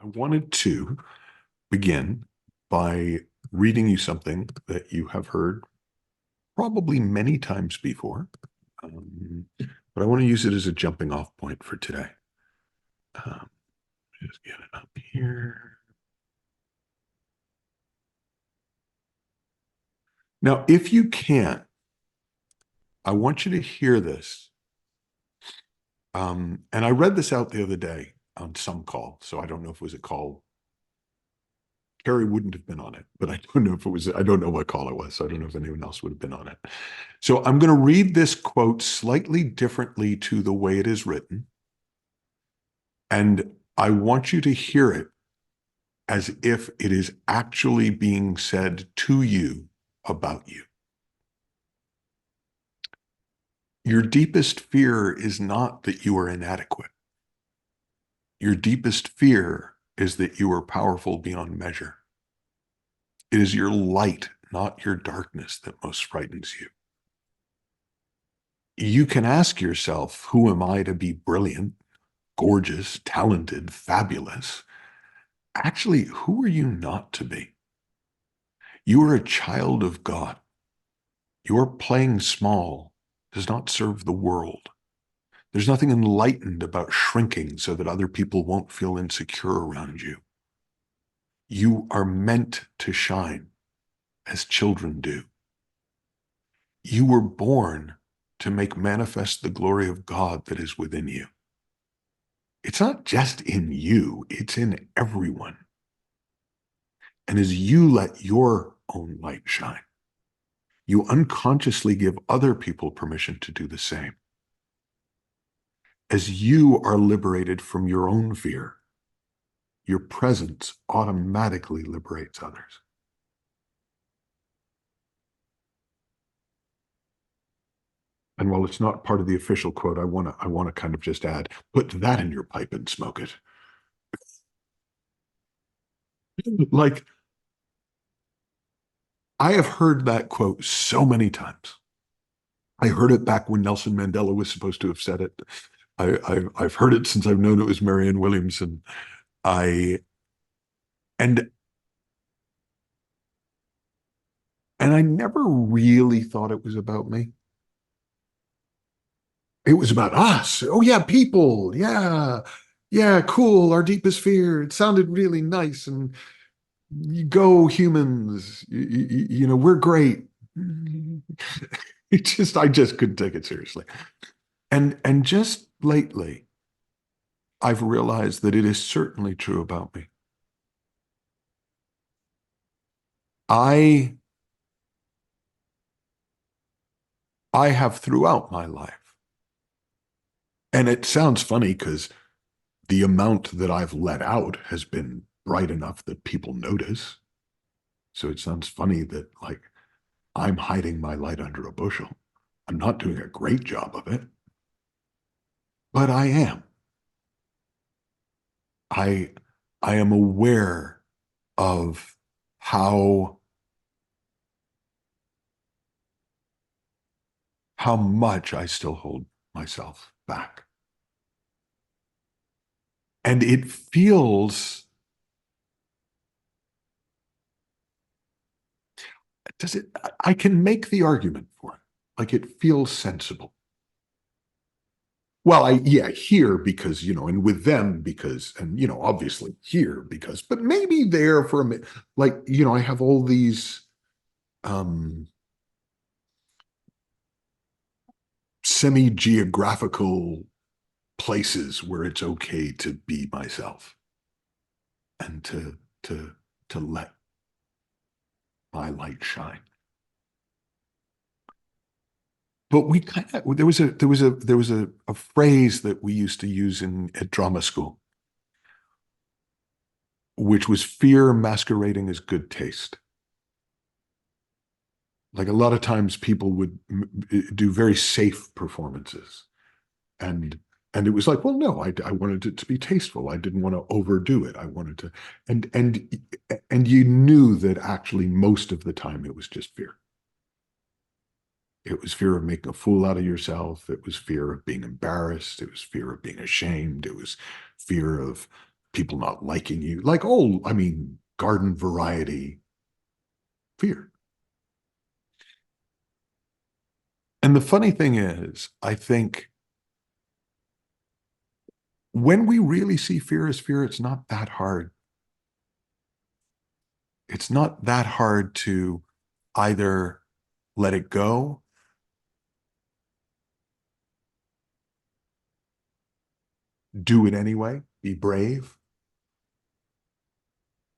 I wanted to begin by reading you something that you have heard probably many times before, but I want to use it as a jumping off point for today. Um, just get it up here. Now, if you can, I want you to hear this. And I read this out the other day on some call, so I don't know if it was a call. Carrie wouldn't have been on it, but I don't know if it was, I don't know what call it was. So I don't know if anyone else would have been on it. So I'm going to read this quote slightly differently to the way it is written. And I want you to hear it as if it is actually being said to you about you. Your deepest fear is not that you are inadequate. Your deepest fear is that you are powerful beyond measure. It is your light, not your darkness, that most frightens you. You can ask yourself, who am I to be brilliant, gorgeous, talented, fabulous? Actually, who are you not to be? You are a child of God. Your playing small does not serve the world. There's nothing enlightened about shrinking so that other people won't feel insecure around you. You are meant to shine as children do. You were born to make manifest the glory of God that is within you. It's not just in you, it's in everyone. And as you let your own light shine, you unconsciously give other people permission to do the same. As you are liberated from your own fear, your presence automatically liberates others. And while it's not part of the official quote, I want to kind of just add, put that in your pipe and smoke it. Like, I have heard that quote so many times. I heard it back when Nelson Mandela was supposed to have said it. I've heard it since I've known it was Marianne Williamson. I and and I never really thought it was about me. It was about us. Oh yeah, people. Yeah. Yeah, cool. Our deepest fear. It sounded really nice. And you go humans. We're great. I just couldn't take it seriously. And just lately, I've realized that it is certainly true about me. I I have throughout my life, and it sounds funny because the amount that I've let out has been bright enough that people notice. So it sounds funny that like I'm hiding my light under a bushel. I'm not doing a great job of it, but I am. I I am aware of how how much I still hold myself back. And it feels, does it, I can make the argument for it. Like it feels sensible. Well, yeah, here because, and with them because, and, obviously here because, but maybe there for a minute. Like, I have all these um, semi-geographical places where it's okay to be myself and to let my light shine. But we kind of there was a phrase that we used to use in at drama school, which was fear masquerading as good taste. Like a lot of times people would do very safe performances, and and it was like, well, no, I wanted it to be tasteful. I didn't want to overdo it. I wanted to, and you knew that actually most of the time it was just fear. It was fear of making a fool out of yourself. It was fear of being embarrassed. It was fear of being ashamed. It was fear of people not liking you. Like, oh, I mean, garden variety fear. And the funny thing is, I think when we really see fear as fear, it's not that hard. It's not that hard to either let it go, do it anyway, be brave,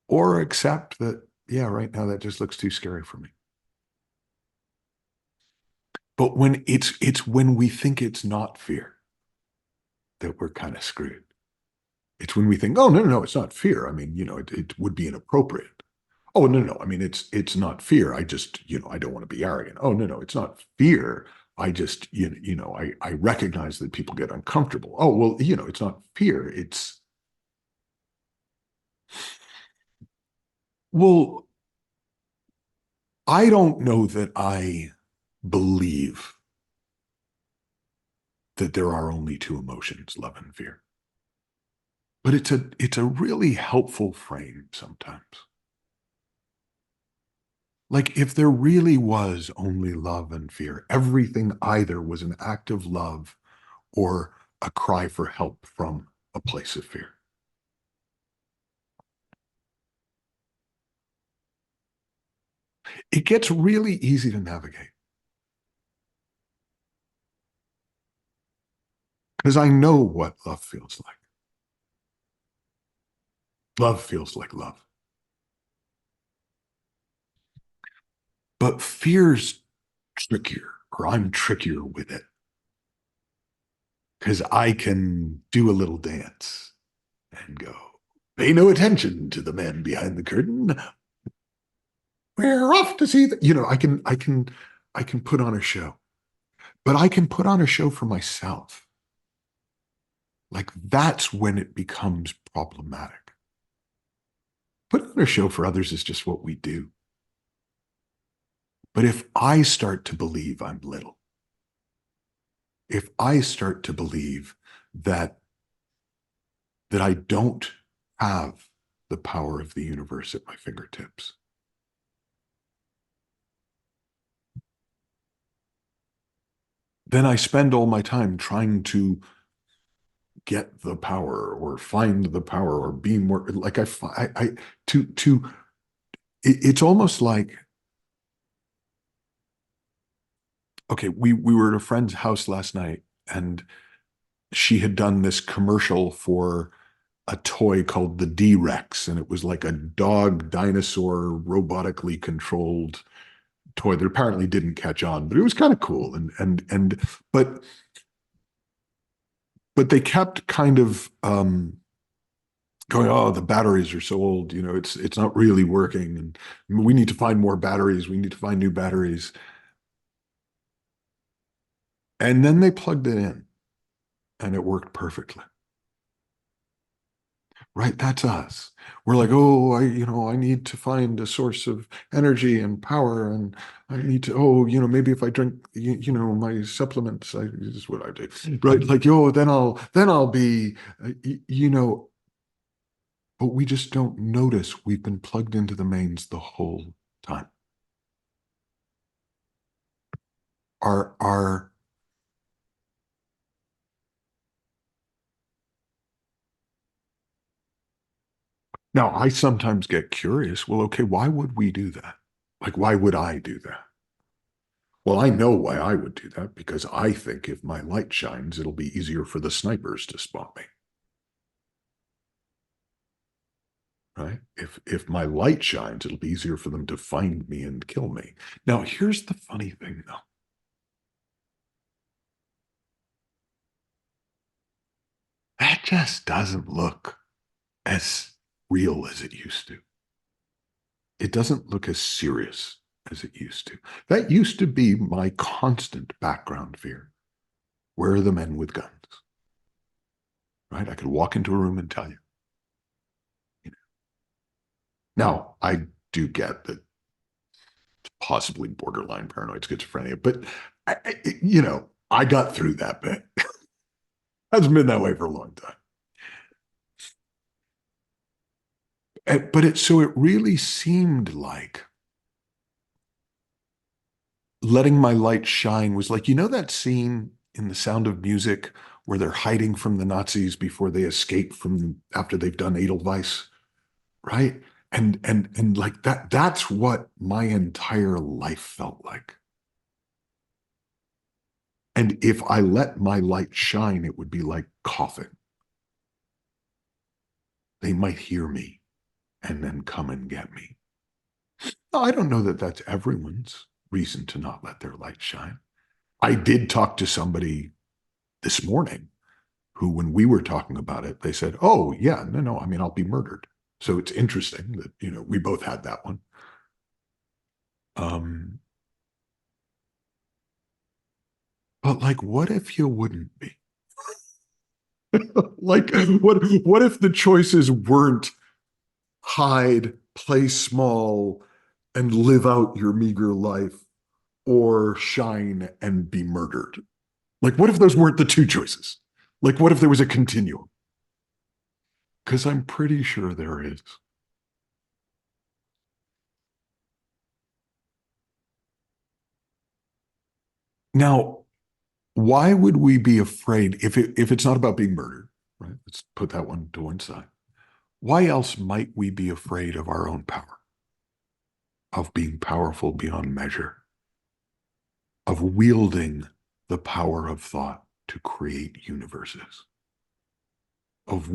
or accept that, yeah, right now that just looks too scary for me. But when it's when we think it's not fear that we're kind of screwed. It's when we think, oh, no, no, no, it's not fear. I mean, it would be inappropriate. Oh, no, no. I mean, it's not fear. I just, I don't want to be arrogant. Oh, no, no, it's not fear. I just, I recognize that people get uncomfortable. Oh, well, it's not fear. Well, I don't know that I believe that there are only two emotions, love and fear. But it's a really helpful frame sometimes. Like if there really was only love and fear, everything either was an act of love or a cry for help from a place of fear. It gets really easy to navigate because I know what love feels like. Love feels like love. But fear's trickier, or I'm trickier with it because I can do a little dance and go, pay no attention to the man behind the curtain. We're off to see the, I can put on a show, but I can put on a show for myself. Like that's when it becomes problematic. Put on a show for others is just what we do. But if I start to believe I'm little, if I start to believe that I don't have the power of the universe at my fingertips, then I spend all my time trying to get the power or find the power or be more like I to it's almost like okay, we were at a friend's house last night and she had done this commercial for a toy called the D-Rex, and it was like a dog dinosaur robotically controlled toy that apparently didn't catch on, but it was kind of cool. And but they kept kind of going, oh, the batteries are so old, it's not really working, and we need to find more batteries. We need to find new batteries. And then they plugged it in, and it worked perfectly. Right, that's us. We're like, oh, I need to find a source of energy and power, and I need to, oh, maybe if I drink, my supplements, this is what I do, right? Like, oh, then I'll be, you know, but we just don't notice we've been plugged into the mains the whole time. Our Now, I sometimes get curious. Well, okay, why would we do that? Like, why would I do that? Well, I know why I would do that because I think if my light shines, it'll be easier for the snipers to spot me. Right? If my light shines, it'll be easier for them to find me and kill me. Now, here's the funny thing though. That just doesn't look as real as it used to. It doesn't look as serious as it used to. That used to be my constant background fear. Where are the men with guns? Right? I could walk into a room and tell you. Now, I do get that possibly borderline paranoid schizophrenia, but I got through that bit. It's been that way for a long time. So it really seemed like letting my light shine was like, that scene in The Sound of Music where they're hiding from the Nazis before they escape from after they've done Edelweiss, right? And like that's what my entire life felt like. And if I let my light shine, it would be like coughing. They might hear me and then come and get me. Now, I don't know that that's everyone's reason to not let their light shine. I did talk to somebody this morning who, when we were talking about it, they said, "Oh, yeah, no, I mean, I'll be murdered." So it's interesting that, we both had that one. Um, but like, what if you wouldn't be? Like, what if the choices weren't hide, play small, and live out your meager life, or shine and be murdered? Like, what if those weren't the two choices? Like, what if there was a continuum? Because I'm pretty sure there is. Now, why would we be afraid if it's not about being murdered, right? Let's put that one to one side. Why else might we be afraid of our own power, of being powerful beyond measure, of wielding the power of thought to create universes, of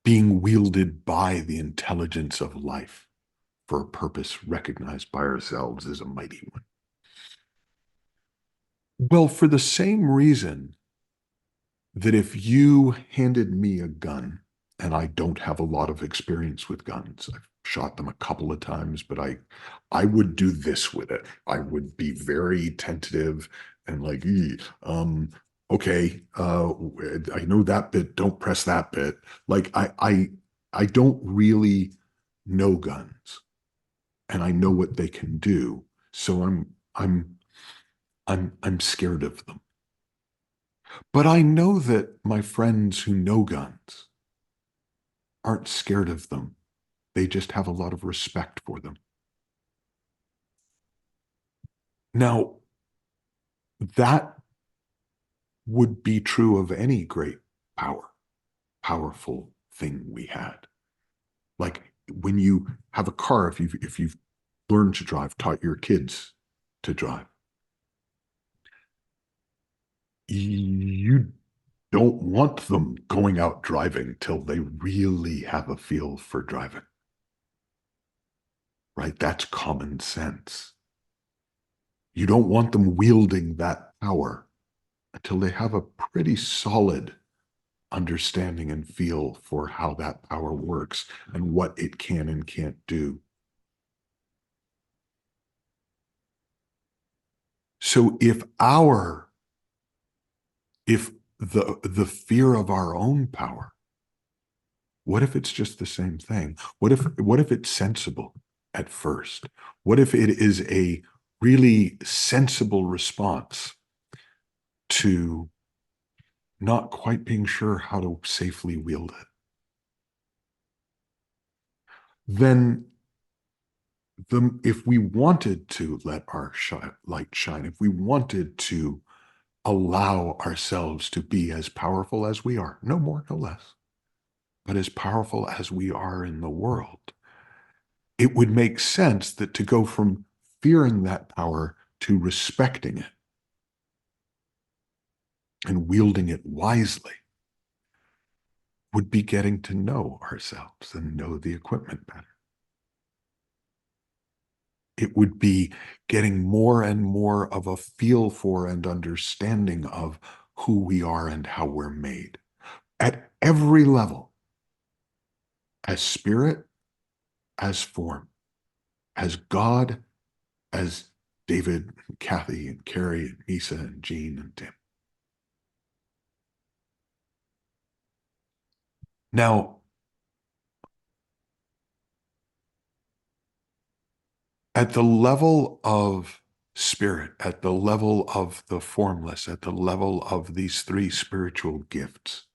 being wielded by the intelligence of life for a purpose recognized by ourselves as a mighty one? Well, for the same reason that if you handed me a gun, and I don't have a lot of experience with guns, I've shot them a couple of times, but I would do this with it. I would be very tentative and like, okay, I know that bit, don't press that bit. Like I don't really know guns, and I know what they can do. So I'm scared of them. But I know that my friends who know guns aren't scared of them. They just have a lot of respect for them. Now, that would be true of any great powerful thing we had. Like when you have a car, if you've learned to drive, taught your kids to drive, you don't want them going out driving till they really have a feel for driving, right? That's common sense. You don't want them wielding that power until they have a pretty solid understanding and feel for how that power works and what it can and can't do. So if the fear of our own power, what if it's just the same thing? What if it's sensible at first? What if it is a really sensible response to not quite being sure how to safely wield it? Then if we wanted to let our light shine, if we wanted to allow ourselves to be as powerful as we are, no more, no less, but as powerful as we are in the world, it would make sense that to go from fearing that power to respecting it and wielding it wisely would be getting to know ourselves and know the equipment better. It would be getting more and more of a feel for and understanding of who we are and how we're made at every level, as spirit, as form, as God, as David, and Kathy, and Carrie, and Misa, and Jean, and Tim. Now, at the level of spirit, at the level of the formless, at the level of these three spiritual gifts,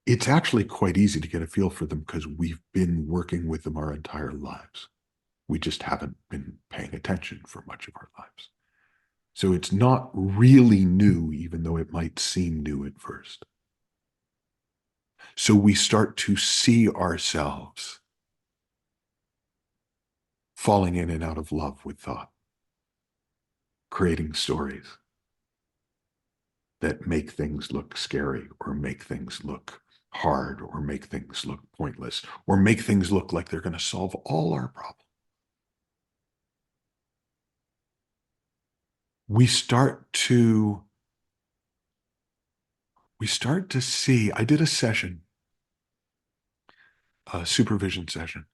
it's actually quite easy to get a feel for them because we've been working with them our entire lives. We just haven't been paying attention for much of our lives. So it's not really new, even though it might seem new at first. So we start to see ourselves falling in and out of love with thought, creating stories that make things look scary or make things look hard or make things look pointless or make things look like they're going to solve all our problems. We start to see. I did a session, a supervision session,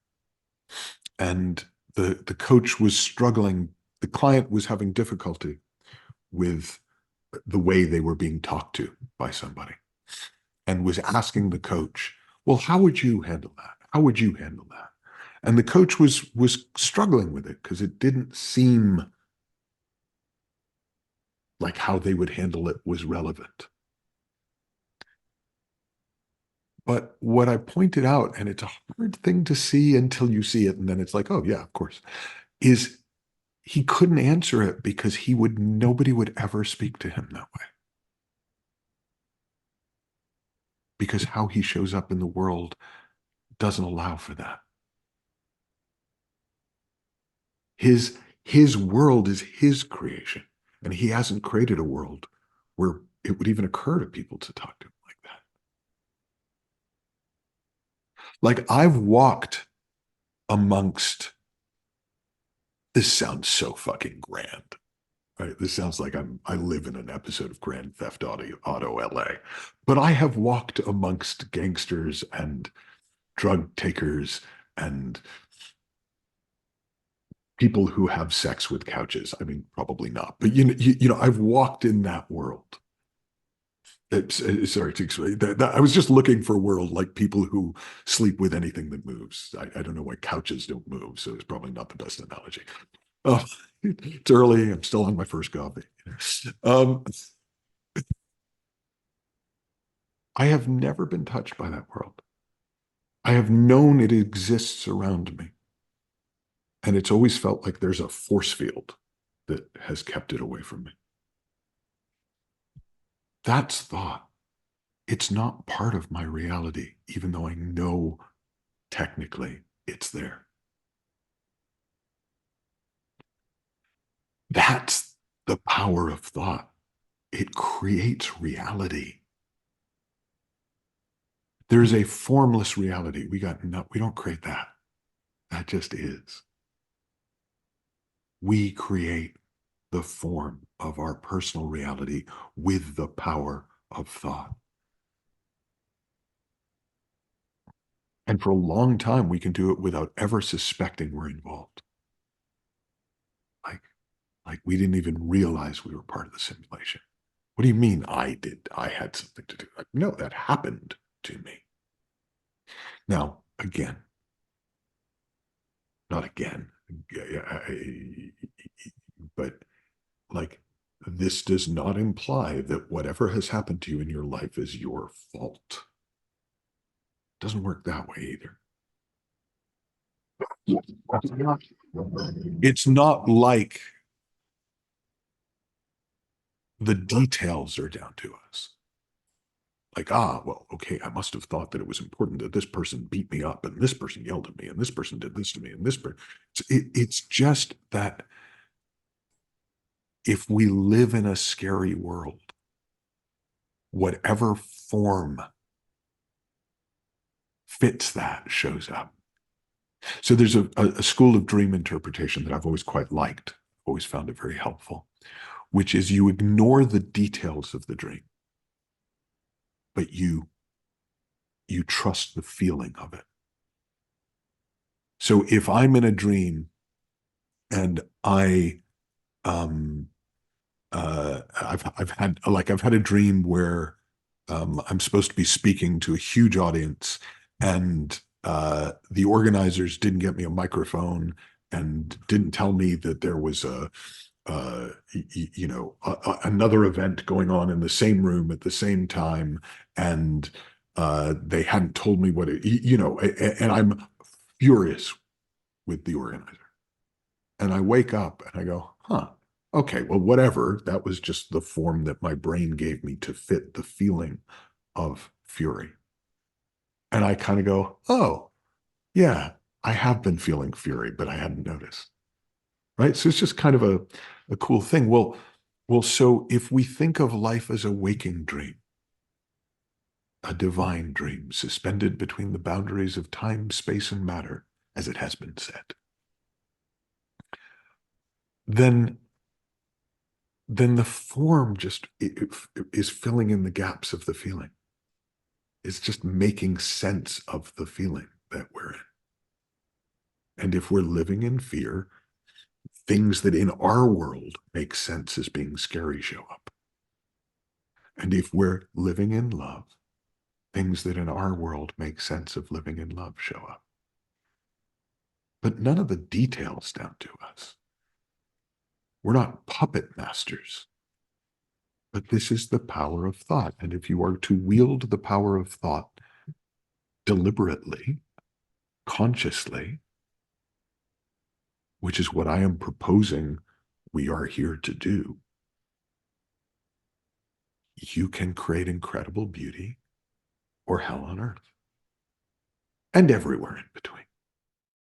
and the coach was struggling. The client was having difficulty with the way they were being talked to by somebody, and was asking the coach, well, how would you handle that? How would you handle that? And the coach was struggling with it because it didn't seem like how they would handle it was relevant. But what I pointed out, and it's a hard thing to see until you see it, and then it's like, oh yeah, of course, is he couldn't answer it because nobody would ever speak to him that way. Because how he shows up in the world doesn't allow for that. His world is his creation, and he hasn't created a world where it would even occur to people to talk to him like that. Like I've walked amongst, this sounds so fucking grand, right? This sounds like I live in an episode of Grand Theft Auto LA, but I have walked amongst gangsters and drug takers and people who have sex with couches. I mean, probably not, but I've walked in that world. Sorry to explain that. I was just looking for a world like people who sleep with anything that moves. I don't know why couches don't move, so it's probably not the best analogy. Oh, it's early. I'm still on my first coffee. Um, I have never been touched by that world. I have known it exists around me. And it's always felt like there's a force field that has kept it away from me. That's thought. It's not part of my reality, even though I know technically it's there. That's the power of thought. It creates reality. There's a formless reality. We don't create that. That just is. We create the form of our personal reality with the power of thought. And for a long time, we can do it without ever suspecting we're involved. Like we didn't even realize we were part of the simulation. What do you mean I had something to do? Like, no, that happened to me. Now, again, not again, but like this does not imply that whatever has happened to you in your life is your fault. It doesn't work that way either. It's not like the details are down to us. Like, well, okay, I must have thought that it was important that this person beat me up and this person yelled at me and this person did this to me and this person. It's just that if we live in a scary world, whatever form fits that shows up. So there's a school of dream interpretation that I've always quite liked, always found it very helpful, which is you ignore the details of the dream, but you trust the feeling of it. So if I'm in a dream and I've had a dream where I'm supposed to be speaking to a huge audience, and the organizers didn't get me a microphone and didn't tell me that there was another event going on in the same room at the same time, and They hadn't told me what and I'm furious with the organizer. And I wake up and I go, huh, okay, well, whatever. That was just the form that my brain gave me to fit the feeling of fury. And I kind of go, oh, yeah, I have been feeling fury, but I hadn't noticed. Right. So it's just kind of a cool thing. So if we think of life as a waking dream, a divine dream suspended between the boundaries of time, space, and matter, as it has been said, then the form just is filling in the gaps of the feeling. It's just making sense of the feeling that we're in. And if we're living in fear, things that in our world make sense as being scary show up. And if we're living in love, things that in our world make sense of living in love show up. But none of the details down to us. We're not puppet masters. But this is the power of thought. And if you are to wield the power of thought deliberately, consciously, which is what I am proposing we are here to do, you can create incredible beauty or hell on earth and everywhere in between.